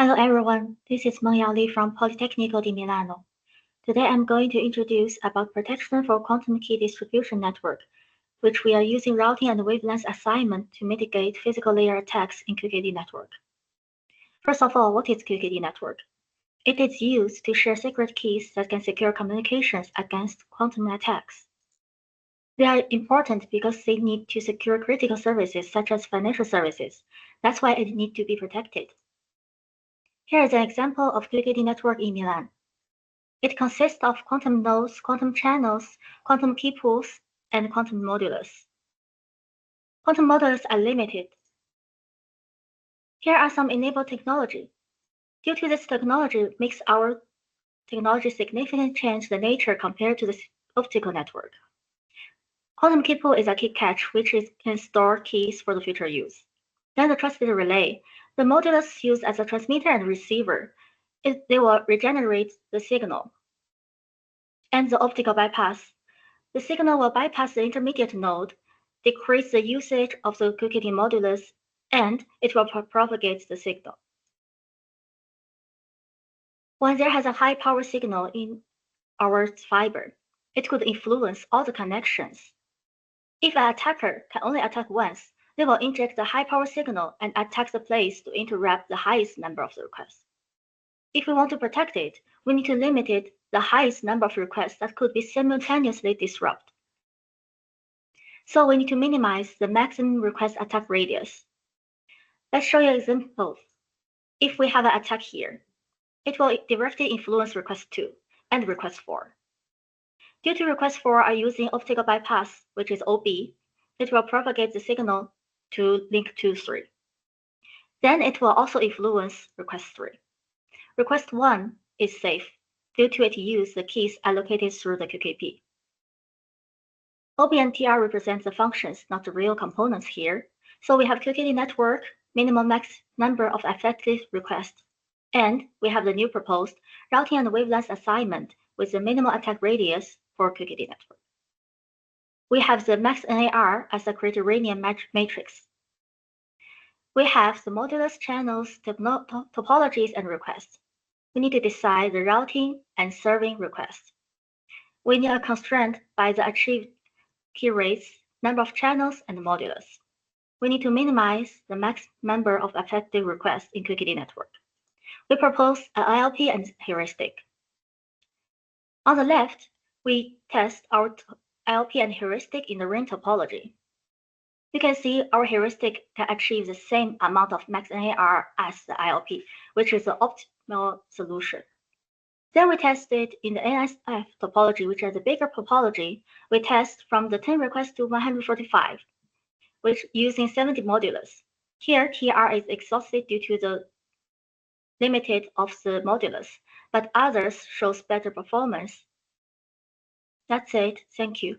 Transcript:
Hello everyone, this is Mengyao Li from Politecnico di Milano. Today I'm going to introduce about protection for quantum key distribution network, which we are using routing and wavelength assignment to mitigate physical layer attacks in QKD network. First of all, what is QKD network? It is used to share secret keys that can secure communications against quantum attacks. They are important because they need to secure critical services such as financial services. That's why it needs to be protected. Here is an example of QKD network in Milan. It consists of quantum nodes, quantum channels, quantum key pools, and quantum modulus. Quantum modulus are limited. Here are some enabled technology. Due to this technology, makes our technology significantly change the nature compared to the optical network. Quantum key pool is a key cache which can store keys for the future use. Then the trusted relay. The modulus used as a transmitter and receiver. They will regenerate the signal. And the optical bypass. The signal will bypass the intermediate node, decrease the usage of the QKD modulus, and it will propagate the signal. When there has a high power signal in our fiber, it could influence all the connections. If an attacker can only attack once, they will inject the high power signal and attack the place to interrupt the highest number of the requests. If we want to protect it, we need to limit it the highest number of requests that could be simultaneously disrupted. So we need to minimize the maximum request attack radius. Let's show you examples. If we have an attack here, it will directly influence request 2 and request 4. Due to request 4 are using optical bypass, which is OB, it will propagate the signal to link 2, 3. Then it will also influence request 3. Request 1 is safe due to it use the keys allocated through the QKP. OB and TR represent the functions, not the real components here. So we have QKD network, minimum max number of effective requests, and we have the new proposed routing and wavelength assignment with the minimal attack radius for QKD network. We have the maxNAR as a criterion matrix. We have the modulus channels, topologies, and requests. We need to decide the routing and serving requests. We need a constraint by the achieved key rates, number of channels, and modulus. We need to minimize the max number of effective requests in QKD network. We propose an ILP and heuristic. On the left, we test our ILP and heuristic in the ring topology. You can see our heuristic can achieve the same amount of maxNAR as the ILP, which is the optimal solution. Then we test it in the NSF topology, which is a bigger topology. We test from the 10 requests to 145, which using 70 modulus. Here, TR is exhausted due to the limited of the modulus, but others shows better performance. That's it. Thank you.